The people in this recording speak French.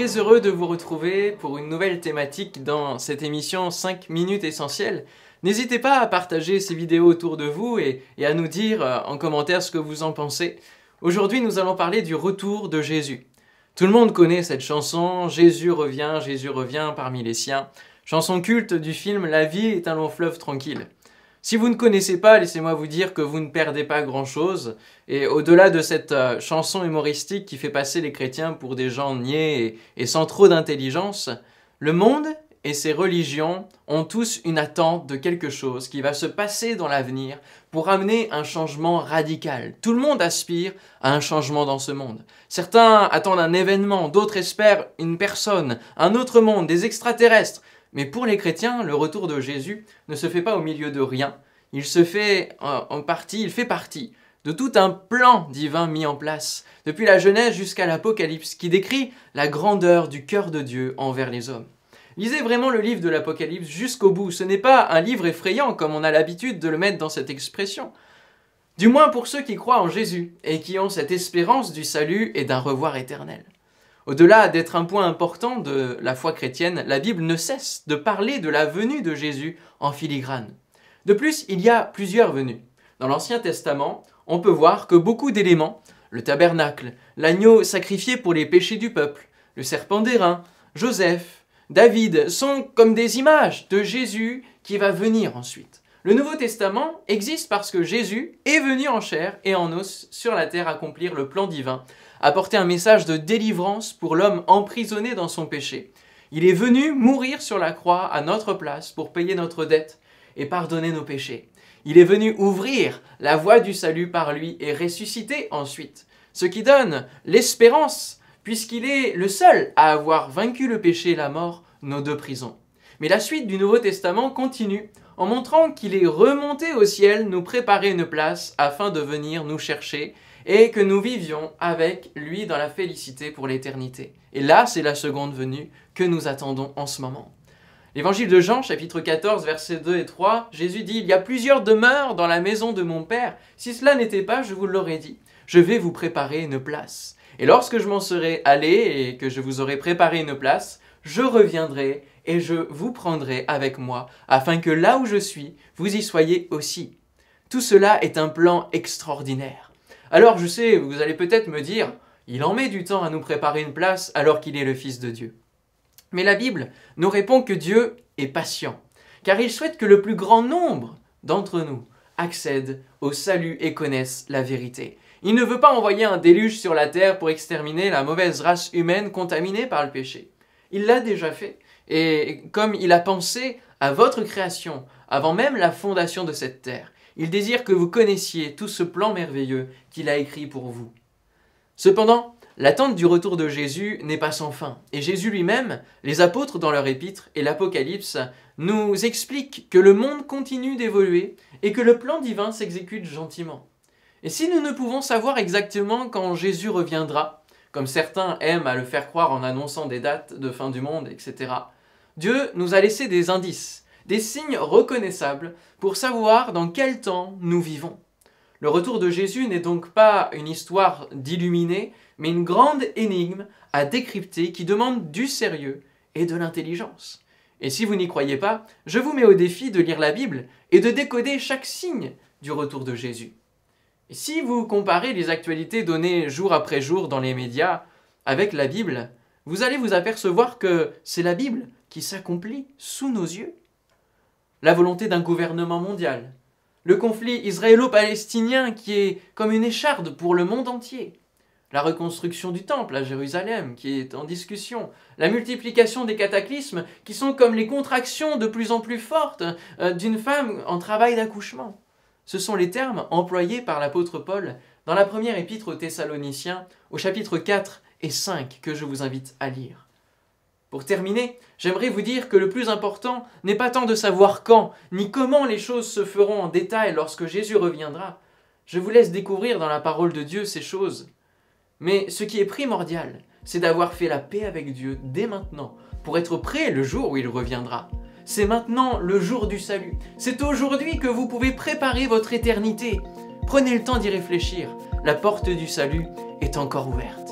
très heureux de vous retrouver pour une nouvelle thématique dans cette émission 5 minutes essentielles. N'hésitez pas à partager ces vidéos autour de vous et à nous dire en commentaire ce que vous en pensez. Aujourd'hui, nous allons parler du retour de Jésus. Tout le monde connaît cette chanson « Jésus revient parmi les siens », chanson culte du film « La vie est un long fleuve tranquille ». Si vous ne connaissez pas, laissez-moi vous dire que vous ne perdez pas grand-chose. Et au-delà de cette chanson humoristique qui fait passer les chrétiens pour des gens niais et sans trop d'intelligence, le monde et ses religions ont tous une attente de quelque chose qui va se passer dans l'avenir pour amener un changement radical. Tout le monde aspire à un changement dans ce monde. Certains attendent un événement, d'autres espèrent une personne, un autre monde, des extraterrestres. Mais pour les chrétiens, le retour de Jésus ne se fait pas au milieu de rien. Il se fait il fait partie de tout un plan divin mis en place, depuis la Genèse jusqu'à l'Apocalypse, qui décrit la grandeur du cœur de Dieu envers les hommes. Lisez vraiment le livre de l'Apocalypse jusqu'au bout. Ce n'est pas un livre effrayant comme on a l'habitude de le mettre dans cette expression. Du moins pour ceux qui croient en Jésus et qui ont cette espérance du salut et d'un revoir éternel. Au-delà d'être un point important de la foi chrétienne, la Bible ne cesse de parler de la venue de Jésus en filigrane. De plus, il y a plusieurs venues. Dans l'Ancien Testament, on peut voir que beaucoup d'éléments, le tabernacle, l'agneau sacrifié pour les péchés du peuple, le serpent d'airain, Joseph, David, sont comme des images de Jésus qui va venir ensuite. Le Nouveau Testament existe parce que Jésus est venu en chair et en os sur la terre accomplir le plan divin, apporter un message de délivrance pour l'homme emprisonné dans son péché. Il est venu mourir sur la croix à notre place pour payer notre dette et pardonner nos péchés. Il est venu ouvrir la voie du salut par lui et ressusciter ensuite, ce qui donne l'espérance puisqu'il est le seul à avoir vaincu le péché et la mort, nos deux prisons. Mais la suite du Nouveau Testament continue en montrant qu'il est remonté au ciel nous préparer une place afin de venir nous chercher et que nous vivions avec lui dans la félicité pour l'éternité. Et là, c'est la seconde venue que nous attendons en ce moment. L'évangile de Jean, chapitre 14, versets 2 et 3, Jésus dit « Il y a plusieurs demeures dans la maison de mon Père. Si cela n'était pas, je vous l'aurais dit. Je vais vous préparer une place. Et lorsque je m'en serai allé et que je vous aurai préparé une place, je reviendrai et je vous prendrai avec moi, afin que là où je suis, vous y soyez aussi. » Tout cela est un plan extraordinaire. Alors je sais, vous allez peut-être me dire, il en met du temps à nous préparer une place alors qu'il est le Fils de Dieu. Mais la Bible nous répond que Dieu est patient, car il souhaite que le plus grand nombre d'entre nous accèdent au salut et connaissent la vérité. Il ne veut pas envoyer un déluge sur la terre pour exterminer la mauvaise race humaine contaminée par le péché. Il l'a déjà fait, et comme il a pensé à votre création avant même la fondation de cette terre, il désire que vous connaissiez tout ce plan merveilleux qu'il a écrit pour vous. Cependant, l'attente du retour de Jésus n'est pas sans fin. Et Jésus lui-même, les apôtres dans leur épître et l'Apocalypse nous expliquent que le monde continue d'évoluer et que le plan divin s'exécute gentiment. Et si nous ne pouvons savoir exactement quand Jésus reviendra, comme certains aiment à le faire croire en annonçant des dates de fin du monde, etc., Dieu nous a laissé des indices, des signes reconnaissables pour savoir dans quel temps nous vivons. Le retour de Jésus n'est donc pas une histoire d'illuminés, mais une grande énigme à décrypter qui demande du sérieux et de l'intelligence. Et si vous n'y croyez pas, je vous mets au défi de lire la Bible et de décoder chaque signe du retour de Jésus. Et si vous comparez les actualités données jour après jour dans les médias avec la Bible, vous allez vous apercevoir que c'est la Bible qui s'accomplit sous nos yeux. La volonté d'un gouvernement mondial, le conflit israélo-palestinien qui est comme une écharde pour le monde entier, la reconstruction du temple à Jérusalem qui est en discussion, la multiplication des cataclysmes qui sont comme les contractions de plus en plus fortes d'une femme en travail d'accouchement. Ce sont les termes employés par l'apôtre Paul dans la première épître aux Thessaloniciens au chapitre 4 et 5 que je vous invite à lire. Pour terminer, j'aimerais vous dire que le plus important n'est pas tant de savoir quand, ni comment les choses se feront en détail lorsque Jésus reviendra. Je vous laisse découvrir dans la parole de Dieu ces choses. Mais ce qui est primordial, c'est d'avoir fait la paix avec Dieu dès maintenant, pour être prêt le jour où il reviendra. C'est maintenant le jour du salut. C'est aujourd'hui que vous pouvez préparer votre éternité. Prenez le temps d'y réfléchir. La porte du salut est encore ouverte.